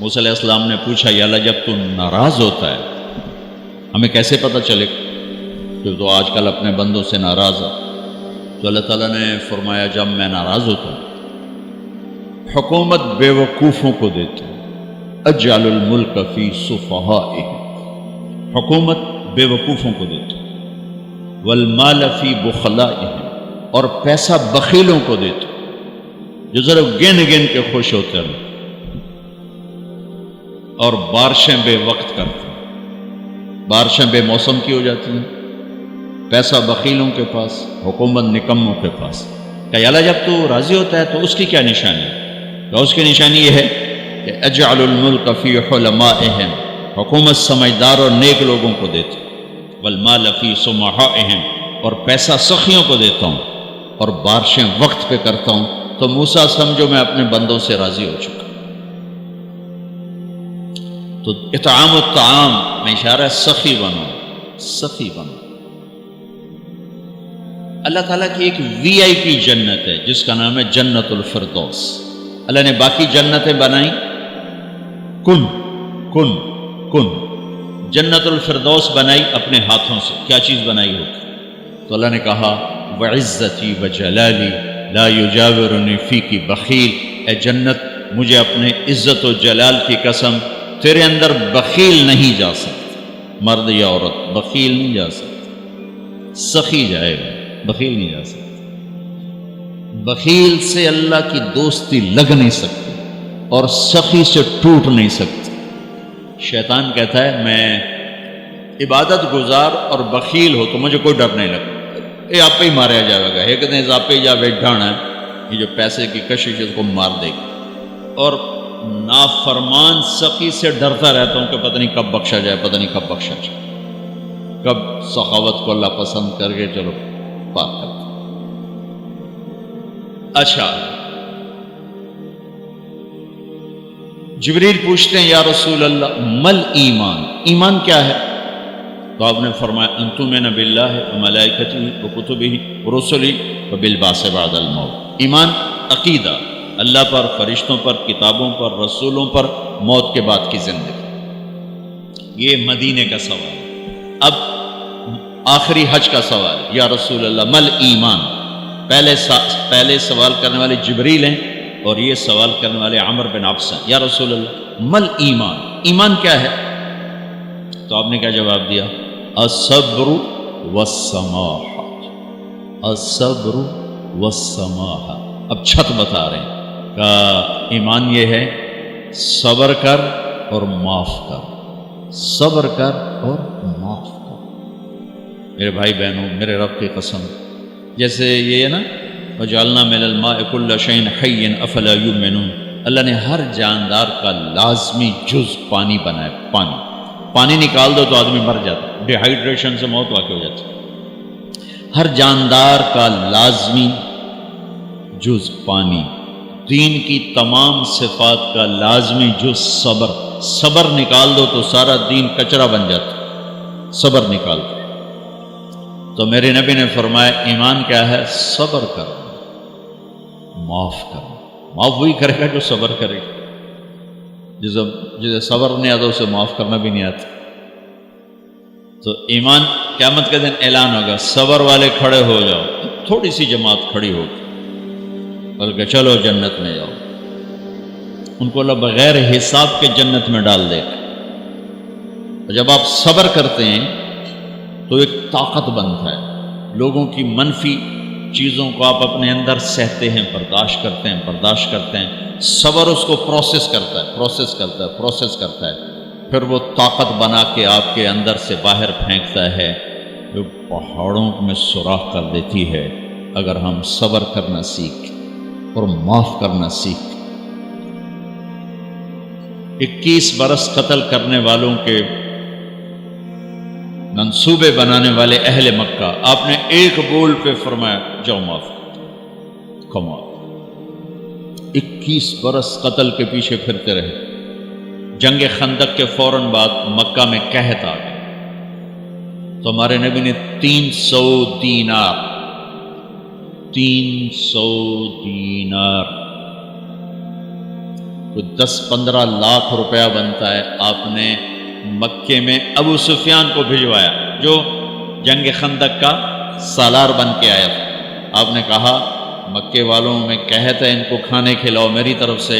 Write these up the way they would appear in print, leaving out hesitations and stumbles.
موسیٰ علیہ السلام نے پوچھا یا اللہ جب تو ناراض ہوتا ہے ہمیں کیسے پتہ چلے کہ تو آج کل اپنے بندوں سے ناراض ہے؟ تو اللہ تعالیٰ نے فرمایا جب میں ناراض ہوتا ہوں حکومت بے وقوفوں کو دیتا ہوں، اجعل الملک فی صفہائہ، حکومت بے وقوفوں کو دیتا ہوں، والمال فی بخلائہ، اور پیسہ بخیلوں کو دیتا ہوں جو ذرا گن گن کے خوش ہوتے ہیں، اور بارشیں بے وقت کرتے ہیں، بارشیں بے موسم کی ہو جاتی ہیں، پیسہ بخیلوں کے پاس، حکومت نکموں کے پاس۔ کہ اللہ جب تو راضی ہوتا ہے تو اس کی کیا نشانی ہے؟ کہ اس کی نشانی یہ ہے کہ اجعل الملک فی حلمائہم، حکومت سمجھدار اور نیک لوگوں کو دیتا ہوں، والمال فی سمحائہم، اور پیسہ سخیوں کو دیتا ہوں، اور بارشیں وقت پہ کرتا ہوں۔ تو موسیٰ سمجھو میں اپنے بندوں سے راضی ہو چکا۔ تو اطعام الطعام میں اشارہ ہے سخی بنو، سخی بنو۔ اللہ تعالیٰ کی ایک وی آئی پی جنت ہے جس کا نام ہے جنت الفردوس۔ اللہ نے باقی جنتیں بنائیں کن کن کن، جنت الفردوس بنائی اپنے ہاتھوں سے۔ کیا چیز بنائی ہوگی؟ تو اللہ نے کہا وعزتی وجلالی لا یجاورنی فیکی بخیل، اے جنت مجھے اپنے عزت و جلال کی قسم تیرے اندر بخیل نہیں جا سکتا، مرد یا عورت بخیل نہیں جا سکتا، سخی جائے گا، بخیل نہیں جا سکتا۔ بخیل سے اللہ کی دوستی لگ نہیں سکتی اور سخی سے ٹوٹ نہیں سکتی۔ شیطان کہتا ہے میں عبادت گزار اور بخیل ہو تو مجھے کوئی ڈر نہیں لگتا، یہ آپ ہی ماریا جائے گا، ایک دن آپ ہی جا بیٹھانا ہے، یہ جو پیسے کی کشش ہے اس کو مار دے گی۔ اور نافرمان سخی سے ڈرتا رہتا ہوں کہ پتہ نہیں کب بخشا جائے، پتہ نہیں کب بخشا جائے، کب سخاوت کو اللہ پسند کر کے چلو پاک کرتا۔ اچھا، جبریل پوچھتے ہیں یا رسول اللہ مل ایمان، ایمان کیا ہے؟ تو آپ نے فرمایا ان تؤمن باللہ وملائکتہ وکتبہ ورسلہ وبالبعث بعد الموت۔ ایمان عقیدہ، اللہ پر، فرشتوں پر، کتابوں پر، رسولوں پر، موت کے بعد کی زندگی۔ یہ مدینے کا سوال۔ اب آخری حج کا سوال، یا رسول اللہ مل ایمان۔ پہلے سوال کرنے والے جبریل ہیں اور یہ سوال کرنے والے عمر بن عبس ہیں۔ یا رسول اللہ مل ایمان، ایمان کیا ہے؟ تو آپ نے کیا جواب دیا؟ الصبر والسماحہ، الصبر والسماحہ۔ اب چھت بتا رہے ہیں کہ ایمان یہ ہے صبر کر اور معاف کر، صبر کر اور معاف کر۔ میرے بھائی بہنوں، میرے رب کی قسم، جیسے یہ ہے نا وجعلنا من الماء كل شيء حي افلا يؤمنون، اللہ نے ہر جاندار کا لازمی جز پانی بنایا۔ پانی نکال دو تو آدمی مر جاتا، ڈی ہائیڈریشن سے موت واقع ہو جاتی۔ ہر جاندار کا لازمی جز پانی، دین کی تمام صفات کا لازمی جز صبر، صبر نکال دو تو سارا دین کچرا بن جاتا، صبر نکال دو۔ تو میرے نبی نے فرمایا ایمان کیا ہے؟ صبر کرو، معاف کرو۔ معاف وہی کرے گا جو صبر کرے گا، جسے صبر نہیں آتا اسے معاف کرنا بھی نہیں آتا۔ تو ایمان قیامت کے دن اعلان ہوگا، صبر والے کھڑے ہو جاؤ، تھوڑی سی جماعت کھڑی ہوگی، بلکہ چلو جنت میں جاؤ۔ ان کو اللہ بغیر حساب کے جنت میں ڈال دے گا۔ اور جب آپ صبر کرتے ہیں تو ایک طاقت بنتا ہے، لوگوں کی منفی چیزوں کو آپ اپنے اندر سہتے ہیں، برداشت کرتے ہیں۔ صبر اس کو پروسیس کرتا ہے، پھر وہ طاقت بنا کے آپ کے اندر سے باہر پھینکتا ہے، جو پہاڑوں میں سوراخ کر دیتی ہے اگر ہم صبر کرنا سیکھ اور معاف کرنا سیکھ۔ 21 برس قتل کرنے والوں کے منصوبے بنانے والے اہل مکہ، آپ نے ایک بول پہ فرمایا جاؤ معاف کرو، کمال۔ 21 برس قتل کے پیچھے پھرتے رہے۔ جنگ خندق کے فوراً بعد مکہ میں قحط آ گئی، تو ہمارے نبی نے 300 دینار کوئی 10-15 لاکھ روپیہ بنتا ہے، آپ نے مکے میں ابو سفیان کو بھجوایا جو جنگ خندق کا سالار بن کے آیا تھا۔ آپ نے کہا مکے والوں میں کہتے ہیں ان کو کھانے کھلاؤ میری طرف سے،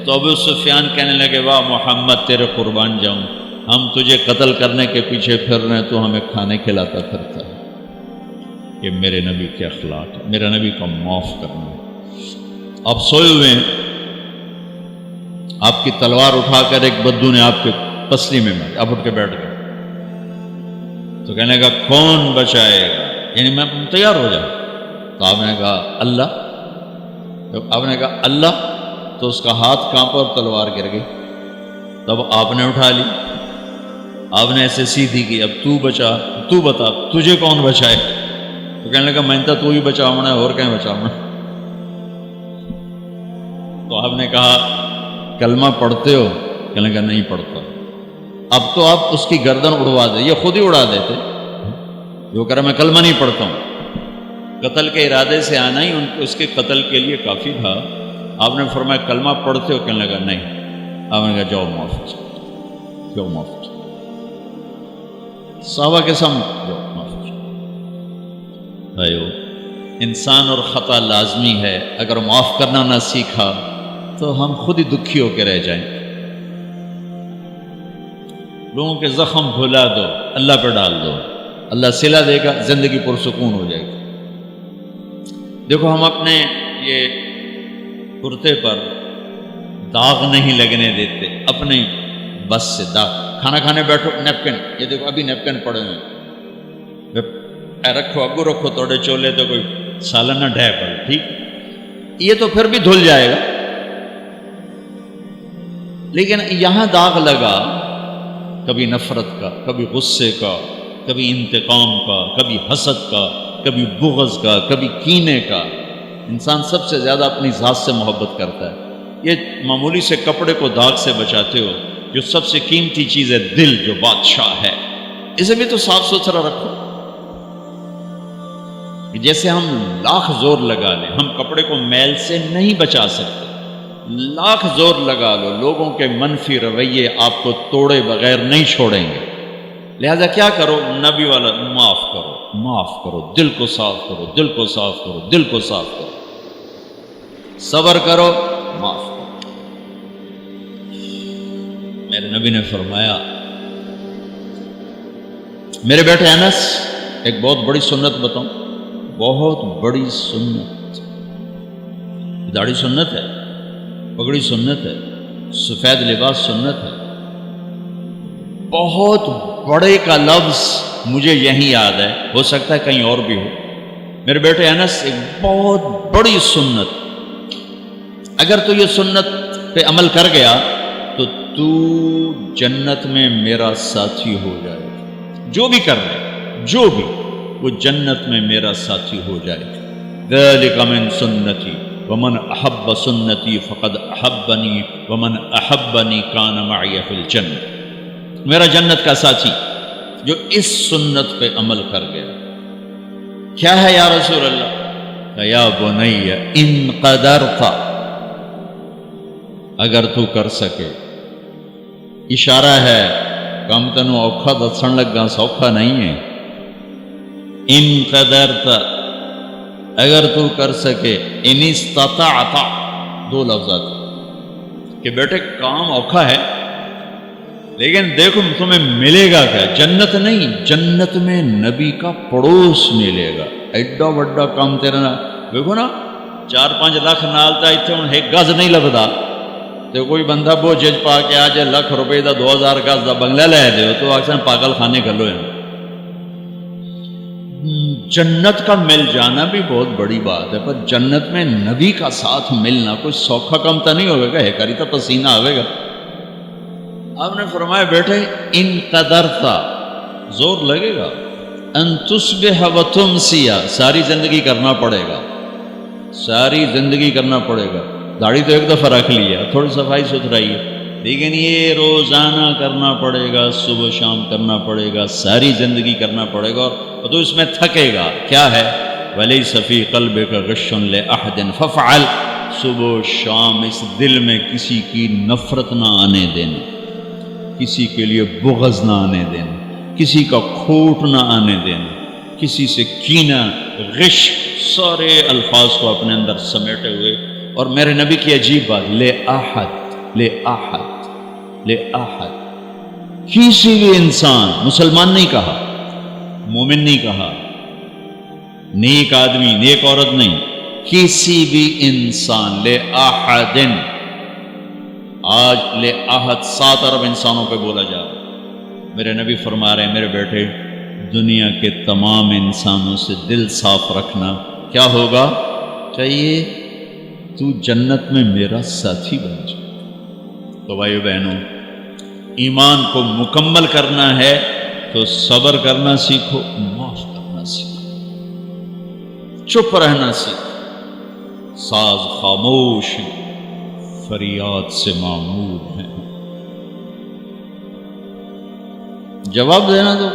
تو ابو سفیان کہنے لگے واہ محمد تیرے قربان جاؤں، ہم تجھے قتل کرنے کے پیچھے پھر رہے ہیں تو ہمیں کھانے کھلاتا پھرتا ہے۔ یہ میرے نبی کے اخلاق ہے، میرا نبی کو معاف کرنا ہے۔ آپ سوئے ہوئے ہیں، آپ کی تلوار اٹھا کر ایک بدو نے آپ کے پسلی میں ماری، آپ اٹھ کے بیٹھ گئے تو کہنے لگا کون بچائے گا، یعنی میں تیار ہو جاؤں، تو آپ نے کہا اللہ، جب آپ نے کہا اللہ تو اس کا ہاتھ کانپا اور تلوار گر گئی، تب آپ نے اٹھا لی، آپ نے ایسے سیدھی کی، اب تو بچا، تو بتا تجھے کون بچائے، تو کہنے لگا میں تو ہی بچاؤنا ہے اور کہیں بچاؤنا۔ تو آپ نے کہا کلمہ پڑھتے ہو، کہنے لگا نہیں پڑھتا۔ اب تو آپ اس کی گردن اڑوا دے، یہ خود ہی اڑا دیتے، جو کہہ رہا میں کلمہ نہیں پڑھتا ہوں۔ قتل کے ارادے سے آنا ہی اس کے قتل کے لیے کافی تھا۔ آپ نے فرمایا کلمہ پڑھتے ہو، کہنے لگا نہیں۔ آپ نے کہا جاؤ معاف ہو جاؤ، جاؤ معاف ہو جاؤ، صحابہ کے سامنے جاؤ معاف ہو جاؤ۔ بھائیو، انسان اور خطا لازمی ہے، اگر معاف کرنا نہ سیکھا تو ہم خود ہی دکھی ہو کے رہ جائیں۔ لوگوں کے زخم بھلا دو، اللہ پہ ڈال دو، اللہ صلہ دے گا، زندگی پرسکون ہو جائے گی۔ دیکھو ہم اپنے یہ کرتے پر داغ نہیں لگنے دیتے، اپنے بس سے داغ۔ کھانا کھانے بیٹھو نیپکن، یہ دیکھو ابھی نیپکن پڑے ہوئے، اے رکھو اگو رکھو توڑے چولے تو کوئی سالن نہ ڈھے پڑے، ٹھیک، یہ تو پھر بھی دھل جائے گا، لیکن یہاں داغ لگا کبھی نفرت کا، کبھی غصے کا، کبھی انتقام کا، کبھی حسد کا، کبھی بغض کا، کبھی کینے کا۔ انسان سب سے زیادہ اپنی ذات سے محبت کرتا ہے۔ یہ معمولی سے کپڑے کو داغ سے بچاتے ہو، جو سب سے قیمتی چیز ہے دل، جو بادشاہ ہے، اسے بھی تو صاف ستھرا رکھو۔ جیسے ہم لاکھ زور لگا لیں، ہم کپڑے کو میل سے نہیں بچا سکتے، لاکھ زور لگا لو، لوگوں کے منفی رویے آپ کو توڑے بغیر نہیں چھوڑیں گے۔ لہذا کیا کرو، نبی والا معاف کرو، معاف کرو، دل کو صاف کرو، دل کو صاف کرو، دل کو صاف کرو، صبر کرو، معاف کرو۔ میرے نبی نے فرمایا، میرے بیٹے انس، ایک بہت بڑی سنت بتاؤں، بہت بڑی سنت۔ داڑھی سنت ہے، پگڑی سنت ہے، سفید لباس سنت ہے۔ بہت بڑے کا لفظ مجھے یہی یاد ہے، ہو سکتا ہے کہیں اور بھی ہو۔ میرے بیٹے انس، ایک بہت بڑی سنت، اگر تو یہ سنت پہ عمل کر گیا تو جنت میں میرا ساتھی ہو جائے گا۔ جو بھی کر رہے، جو بھی، وہ جنت میں میرا ساتھی ہو جائے گا۔ ذالک من سنتی ومن احب سنتی فقد احبنی ومن احبنی کان معی فی الجنہ۔ میرا جنت کا ساتھی جو اس سنت پہ عمل کر گیا۔ کیا ہے یا رسول اللہ؟ یا بنی ان قدرت، اگر تو کر سکے، اشارہ ہے کم تنو اوکھا دسن لگا، سوکھا نہیں ہے۔ ان قدرت، اگر تو کر سکے، ان استطاعت، دو لفظات کہ بیٹے کام اوکھا ہے، لیکن دیکھو تمہیں ملے گا کیا؟ جنت نہیں، جنت میں نبی کا پڑوس ملے گا۔ ایڈا وڈا کام تیرا نا، دیکھو نا 4-5 لاکھ نالتا اتنے ہوں ایک گز نہیں لبدا، تو کوئی بندہ بو جج پا کے آ جائے ₹1,00,000 دا 2000 گز دا بنگلہ لے دے تو اکثر پاگل خانے گلو ہیں۔ جنت کا مل جانا بھی بہت بڑی بات ہے، پر جنت میں نبی کا ساتھ ملنا کوئی سوکھا کم تو نہیں ہوگا، ہے کری تو پسینہ آئے گا۔ آپ نے فرمایا بیٹھے ان قدرتا، زور لگے گا، ان تصبح و تمسی، ساری زندگی کرنا پڑے گا، ساری زندگی کرنا پڑے گا۔ داڑھی تو ایک دفعہ رکھ لیا، تھوڑی صفائی ستھرائی ہے، لیکن یہ روزانہ کرنا پڑے گا، صبح شام کرنا پڑے گا، ساری زندگی کرنا پڑے گا، اور تو اس میں تھکے گا۔ کیا ہے؟ وَلَيْسَ فِي قَلْبِكَ غِشٌّ لِأَحَدٍ فَافْعَلْ، صبح و شام اس دل میں کسی کی نفرت نہ آنے دینا، کسی کے لیے بغض نہ آنے دینا، کسی کا کھوٹ نہ آنے دینا، کسی سے کینہ، غش، سارے الفاظ کو اپنے اندر سمیٹے ہوئے۔ اور میرے نبی کی عجیب بات، لے احد، لے احد، لے احد، کسی بھی انسان، مسلمان نہیں کہا، مومن نہیں کہا، نیک آدمی، نیک عورت نہیں، کسی بھی انسان، لے احدن۔ آج لے احد 7 ارب انسانوں پہ بولا جا رہا ہے۔ میرے نبی فرما رہے ہیں، میرے بیٹے، دنیا کے تمام انسانوں سے دل صاف رکھنا، کیا ہوگا؟ چاہیے تو جنت میں میرا ساتھی بن جائے۔ تو بھائیو بہنوں، ایمان کو مکمل کرنا ہے تو صبر کرنا سیکھو، معاف کرنا سیکھو، چپ رہنا سیکھو۔ ساز خاموش فریاد سے معمور ہے، جواب دینا تو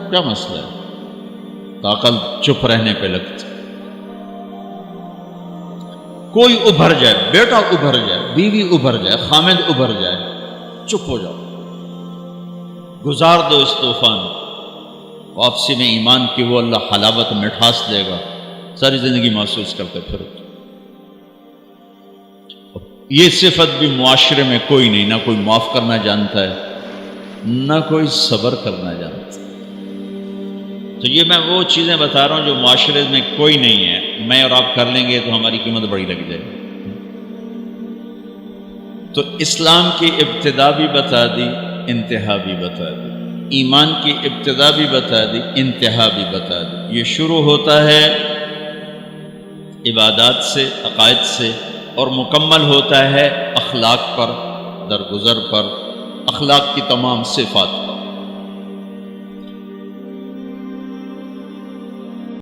کیا مسئلہ ہے، طاقت چپ رہنے پہ لگتی۔ کوئی ابھر جائے، بیٹا ابھر جائے، بیوی ابھر جائے، خامد ابھر جائے، چپ ہو جاؤ، گزار دو اس طوفان۔ واپسی میں ایمان کی وہ اللہ حلاوت مٹھاس دے گا، ساری زندگی محسوس کرتے پھرو۔ یہ صفت بھی معاشرے میں کوئی نہیں، نہ کوئی معاف کرنا جانتا ہے، نہ کوئی صبر کرنا جانتا ہے۔ تو یہ میں وہ چیزیں بتا رہا ہوں جو معاشرے میں کوئی نہیں ہے، میں اور آپ کر لیں گے تو ہماری قیمت بڑی لگ جائے گی۔ تو اسلام کی ابتدا بھی بتا دی، انتہا بھی بتا دی، ایمان کی ابتدا بھی بتا دی، انتہا بھی بتا دی۔ یہ شروع ہوتا ہے عبادات سے، عقائد سے، اور مکمل ہوتا ہے اخلاق پر، درگزر پر، اخلاق کی تمام صفات۔